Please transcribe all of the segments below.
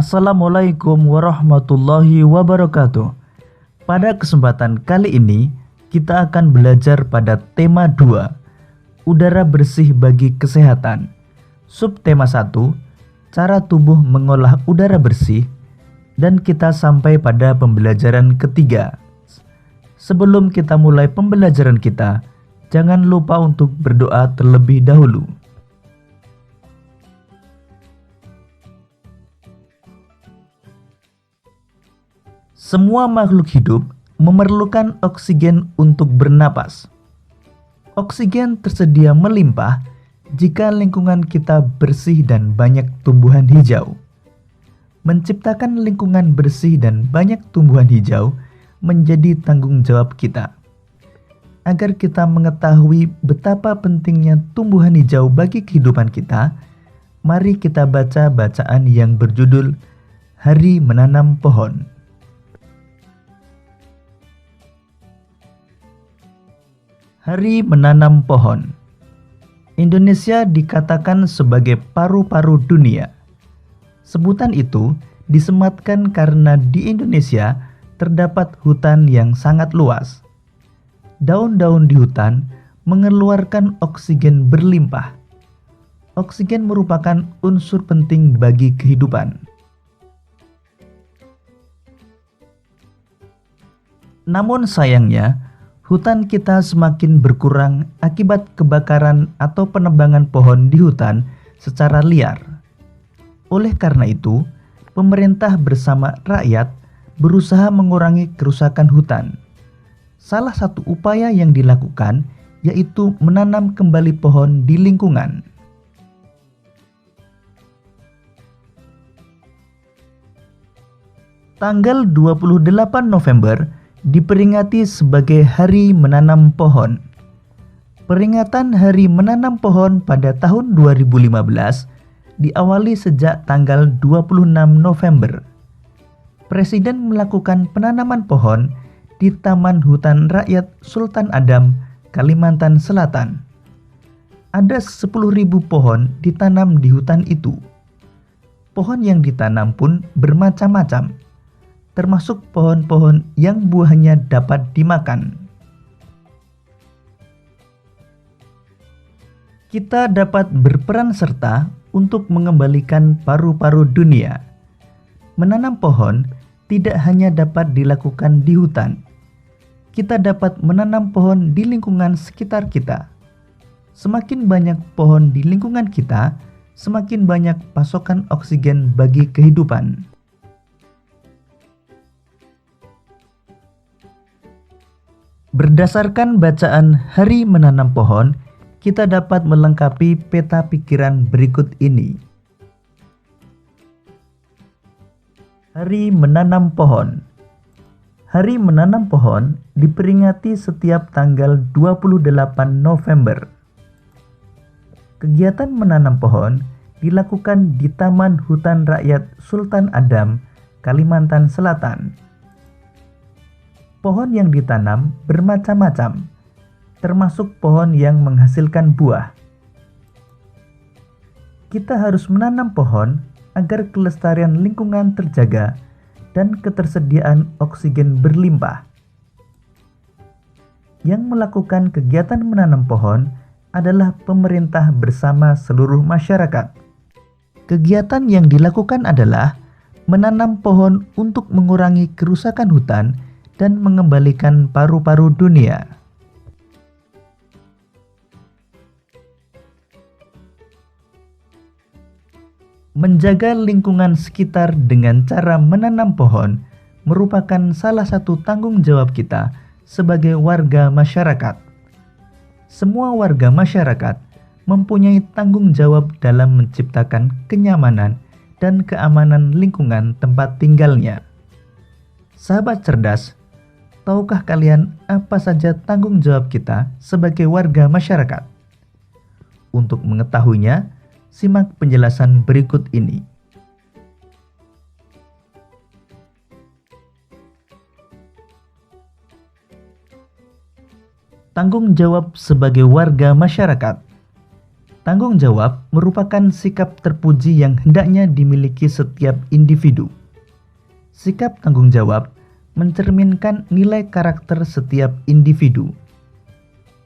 Assalamualaikum warahmatullahi wabarakatuh. Pada kesempatan kali ini, kita akan belajar pada tema 2, udara bersih bagi kesehatan. Subtema 1, cara tubuh mengolah udara bersih. Dan kita sampai pada pembelajaran ketiga. Sebelum kita mulai pembelajaran kita, jangan lupa untuk berdoa terlebih dahulu. Semua makhluk hidup memerlukan oksigen untuk bernapas. Oksigen tersedia melimpah jika lingkungan kita bersih dan banyak tumbuhan hijau. Menciptakan lingkungan bersih dan banyak tumbuhan hijau menjadi tanggung jawab kita. Agar kita mengetahui betapa pentingnya tumbuhan hijau bagi kehidupan kita, mari kita baca bacaan yang berjudul Hari Menanam Pohon. Hari Menanam Pohon. Indonesia dikatakan sebagai paru-paru dunia. Sebutan itu disematkan karena di Indonesia terdapat hutan yang sangat luas. Daun-daun di hutan mengeluarkan oksigen berlimpah. Oksigen merupakan unsur penting bagi kehidupan. Namun sayangnya, hutan kita semakin berkurang akibat kebakaran atau penebangan pohon di hutan secara liar. Oleh karena itu, pemerintah bersama rakyat berusaha mengurangi kerusakan hutan. Salah satu upaya yang dilakukan yaitu menanam kembali pohon di lingkungan. Tanggal 28 November diperingati sebagai Hari Menanam Pohon. Peringatan Hari Menanam Pohon pada tahun 2015 diawali sejak tanggal 26 November. Presiden melakukan penanaman pohon di Taman Hutan Rakyat Sultan Adam, Kalimantan Selatan. Ada 10.000 pohon ditanam di hutan itu. Pohon yang ditanam pun bermacam-macam, termasuk pohon-pohon yang buahnya dapat dimakan. Kita dapat berperan serta untuk mengembalikan paru-paru dunia. Menanam pohon tidak hanya dapat dilakukan di hutan. Kita dapat menanam pohon di lingkungan sekitar kita. Semakin banyak pohon di lingkungan kita, semakin banyak pasokan oksigen bagi kehidupan. Berdasarkan bacaan Hari Menanam Pohon, kita dapat melengkapi peta pikiran berikut ini. Hari Menanam Pohon. Hari Menanam Pohon diperingati setiap tanggal 28 November. Kegiatan menanam pohon dilakukan di Taman Hutan Rakyat Sultan Adam, Kalimantan Selatan. Pohon yang ditanam bermacam-macam, termasuk pohon yang menghasilkan buah. Kita harus menanam pohon agar kelestarian lingkungan terjaga dan ketersediaan oksigen berlimpah. Yang melakukan kegiatan menanam pohon adalah pemerintah bersama seluruh masyarakat. Kegiatan yang dilakukan adalah menanam pohon untuk mengurangi kerusakan hutan dan mengembalikan paru-paru dunia. Menjaga lingkungan sekitar dengan cara menanam pohon merupakan salah satu tanggung jawab kita sebagai warga masyarakat. Semua warga masyarakat mempunyai tanggung jawab dalam menciptakan kenyamanan dan keamanan lingkungan tempat tinggalnya. Sahabat cerdas, tahukah kalian apa saja tanggung jawab kita sebagai warga masyarakat? Untuk mengetahuinya, simak penjelasan berikut ini. Tanggung jawab sebagai warga masyarakat. Tanggung jawab merupakan sikap terpuji yang hendaknya dimiliki setiap individu. Sikap tanggung jawab mencerminkan nilai karakter setiap individu.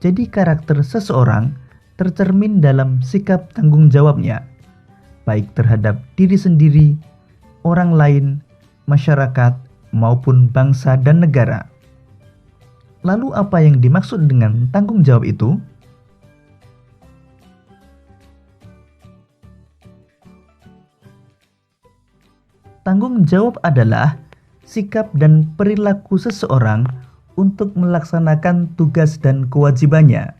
Jadi karakter seseorang tercermin dalam sikap tanggung jawabnya, baik terhadap diri sendiri, orang lain, masyarakat, maupun bangsa dan negara. Lalu apa yang dimaksud dengan tanggung jawab itu? Tanggung jawab adalah sikap dan perilaku seseorang untuk melaksanakan tugas dan kewajibannya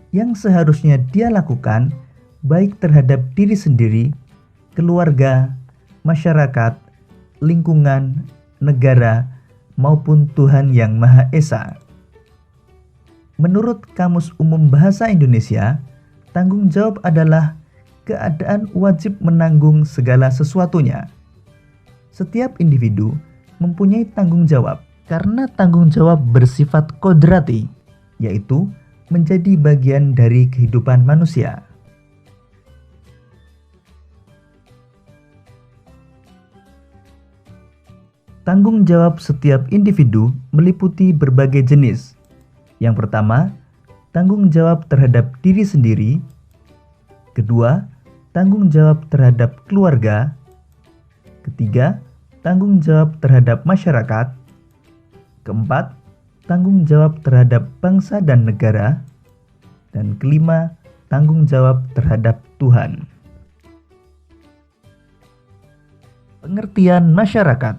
yang seharusnya dia lakukan baik terhadap diri sendiri, keluarga, masyarakat, lingkungan, negara, maupun Tuhan Yang Maha Esa. Menurut Kamus Umum Bahasa Indonesia, tanggung jawab adalah keadaan wajib menanggung segala sesuatunya. Setiap individu mempunyai tanggung jawab karena tanggung jawab bersifat kodrati, yaitu menjadi bagian dari kehidupan manusia. Tanggung jawab setiap individu meliputi berbagai jenis. Yang pertama, tanggung jawab terhadap diri sendiri. Kedua, tanggung jawab terhadap keluarga. Ketiga, tanggung jawab terhadap masyarakat. Keempat, tanggung jawab terhadap bangsa dan negara. Dan kelima, tanggung jawab terhadap Tuhan. Pengertian masyarakat.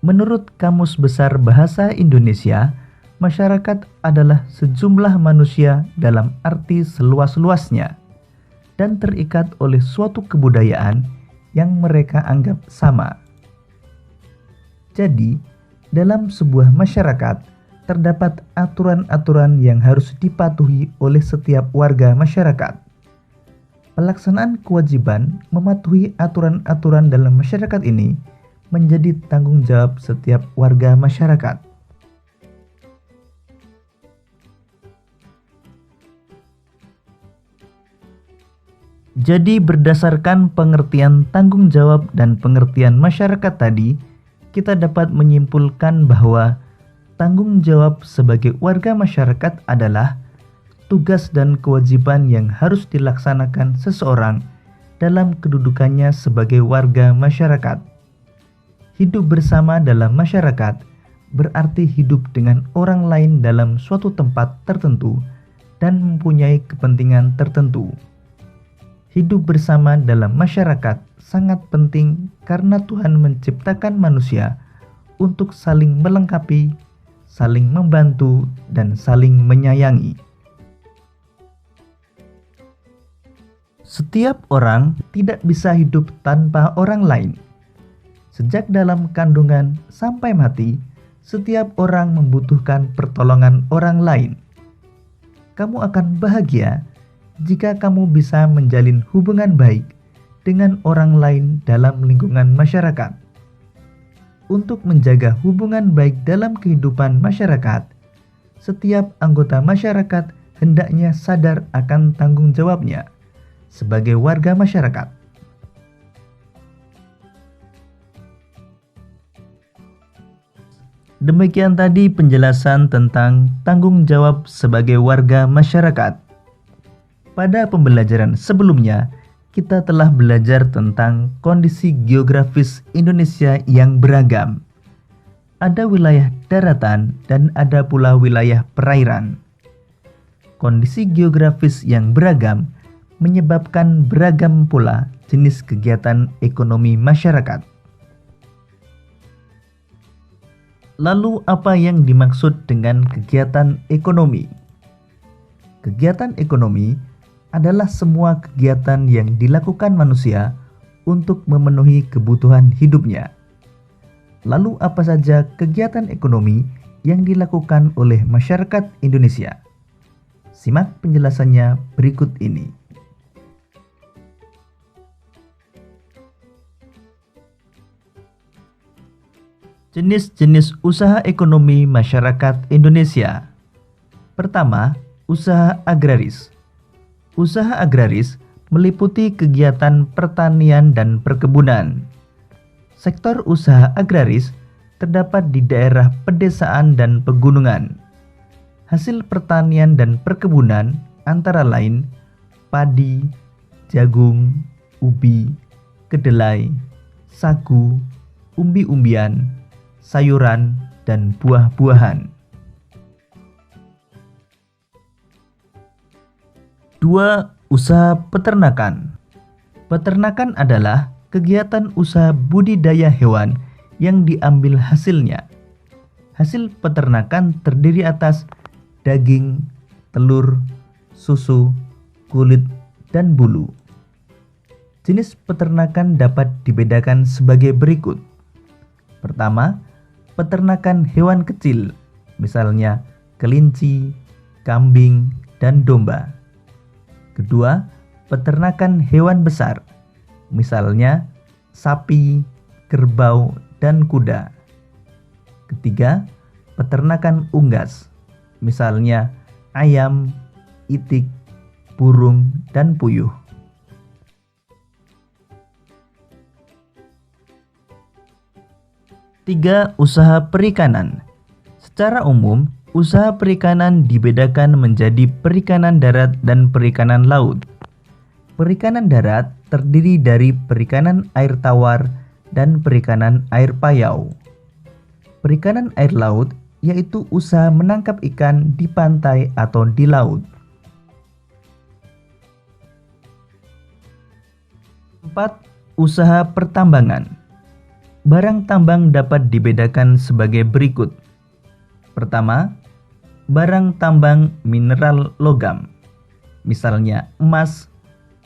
Menurut Kamus Besar Bahasa Indonesia, masyarakat adalah sejumlah manusia dalam arti seluas-luasnya dan terikat oleh suatu kebudayaan yang mereka anggap sama. Jadi, dalam sebuah masyarakat terdapat aturan-aturan yang harus dipatuhi oleh setiap warga masyarakat. Pelaksanaan kewajiban mematuhi aturan-aturan dalam masyarakat ini menjadi tanggung jawab setiap warga masyarakat. Jadi berdasarkan pengertian tanggung jawab dan pengertian masyarakat tadi, kita dapat menyimpulkan bahwa tanggung jawab sebagai warga masyarakat adalah tugas dan kewajiban yang harus dilaksanakan seseorang dalam kedudukannya sebagai warga masyarakat. Hidup bersama dalam masyarakat berarti hidup dengan orang lain dalam suatu tempat tertentu dan mempunyai kepentingan tertentu. Hidup bersama dalam masyarakat sangat penting karena Tuhan menciptakan manusia untuk saling melengkapi, saling membantu, dan saling menyayangi. Setiap orang tidak bisa hidup tanpa orang lain. Sejak dalam kandungan sampai mati, setiap orang membutuhkan pertolongan orang lain. Kamu akan bahagia jika kamu bisa menjalin hubungan baik dengan orang lain dalam lingkungan masyarakat. Untuk menjaga hubungan baik dalam kehidupan masyarakat, setiap anggota masyarakat hendaknya sadar akan tanggung jawabnya sebagai warga masyarakat. Demikian tadi penjelasan tentang tanggung jawab sebagai warga masyarakat. Pada pembelajaran sebelumnya, kita telah belajar tentang kondisi geografis Indonesia yang beragam. Ada wilayah daratan dan ada pula wilayah perairan. Kondisi geografis yang beragam menyebabkan beragam pula jenis kegiatan ekonomi masyarakat. Lalu apa yang dimaksud dengan kegiatan ekonomi? Kegiatan ekonomi adalah semua kegiatan yang dilakukan manusia untuk memenuhi kebutuhan hidupnya. Lalu apa saja kegiatan ekonomi yang dilakukan oleh masyarakat Indonesia? Simak penjelasannya berikut ini. Jenis-jenis usaha ekonomi masyarakat Indonesia. Pertama, usaha agraris. Usaha agraris meliputi kegiatan pertanian dan perkebunan. Sektor usaha agraris terdapat di daerah pedesaan dan pegunungan. Hasil pertanian dan perkebunan antara lain padi, jagung, ubi, kedelai, sagu, umbi-umbian, sayuran, dan buah-buahan. 2. Usaha peternakan. Peternakan adalah kegiatan usaha budidaya hewan yang diambil hasilnya. Hasil peternakan terdiri atas daging, telur, susu, kulit, dan bulu. Jenis peternakan dapat dibedakan sebagai berikut. Pertama, peternakan hewan kecil, misalnya kelinci, kambing, dan domba. Kedua, peternakan hewan besar, misalnya sapi, kerbau, dan kuda. Ketiga, peternakan unggas, misalnya ayam, itik, burung, dan puyuh. 3. Usaha perikanan. Secara umum, usaha perikanan dibedakan menjadi perikanan darat dan perikanan laut. Perikanan darat terdiri dari perikanan air tawar dan perikanan air payau. Perikanan air laut yaitu usaha menangkap ikan di pantai atau di laut. 4. Usaha pertambangan. Barang tambang dapat dibedakan sebagai berikut. Pertama, barang tambang mineral logam, misalnya emas,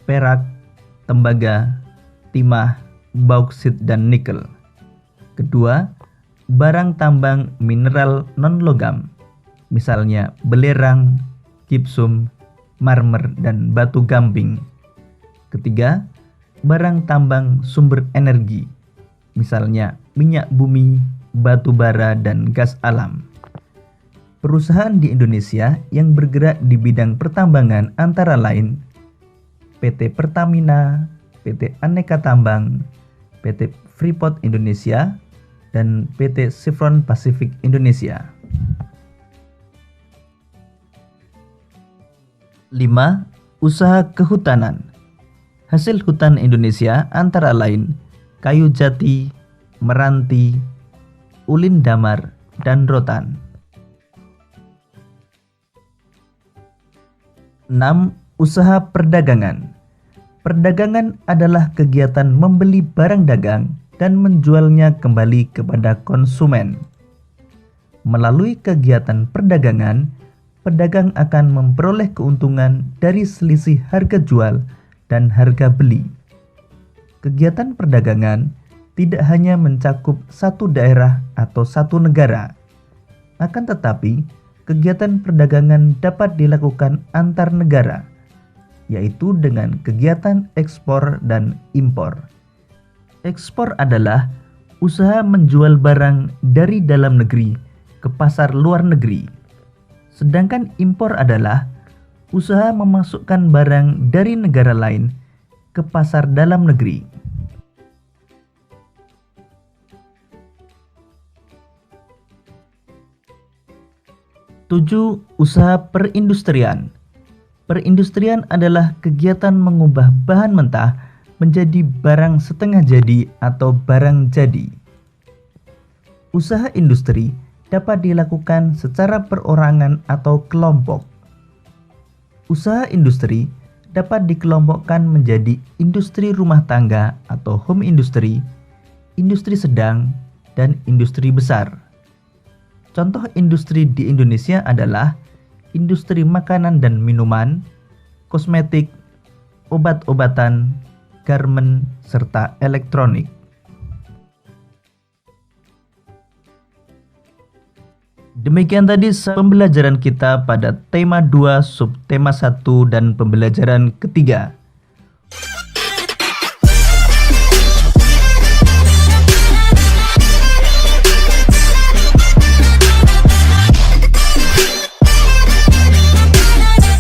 perak, tembaga, timah, bauksit, dan nikel. Kedua, barang tambang mineral non-logam, misalnya belerang, gipsum, marmer, dan batu gamping. Ketiga, barang tambang sumber energi, misalnya minyak bumi, batu bara, dan gas alam. Perusahaan di Indonesia yang bergerak di bidang pertambangan antara lain PT Pertamina, PT Aneka Tambang, PT Freeport Indonesia, dan PT Chevron Pacific Indonesia. 5. Usaha kehutanan. Hasil hutan Indonesia antara lain kayu jati, meranti, ulin damar, dan rotan. 6. Usaha perdagangan. Perdagangan adalah kegiatan membeli barang dagang dan menjualnya kembali kepada konsumen. Melalui kegiatan perdagangan, pedagang akan memperoleh keuntungan dari selisih harga jual dan harga beli. Kegiatan perdagangan tidak hanya mencakup satu daerah atau satu negara, akan tetapi kegiatan perdagangan dapat dilakukan antar negara, yaitu dengan kegiatan ekspor dan impor. Ekspor adalah usaha menjual barang dari dalam negeri ke pasar luar negeri, sedangkan impor adalah usaha memasukkan barang dari negara lain ke pasar dalam negeri. 7. Usaha perindustrian. Perindustrian adalah kegiatan mengubah bahan mentah menjadi barang setengah jadi atau barang jadi. Usaha industri dapat dilakukan secara perorangan atau kelompok. Usaha industri dapat dikelompokkan menjadi industri rumah tangga atau home industry, industri sedang, dan industri besar. Contoh industri di Indonesia adalah industri makanan dan minuman, kosmetik, obat-obatan, garmen, serta elektronik. Demikian tadi pembelajaran kita pada tema 2, subtema 1, dan pembelajaran ketiga.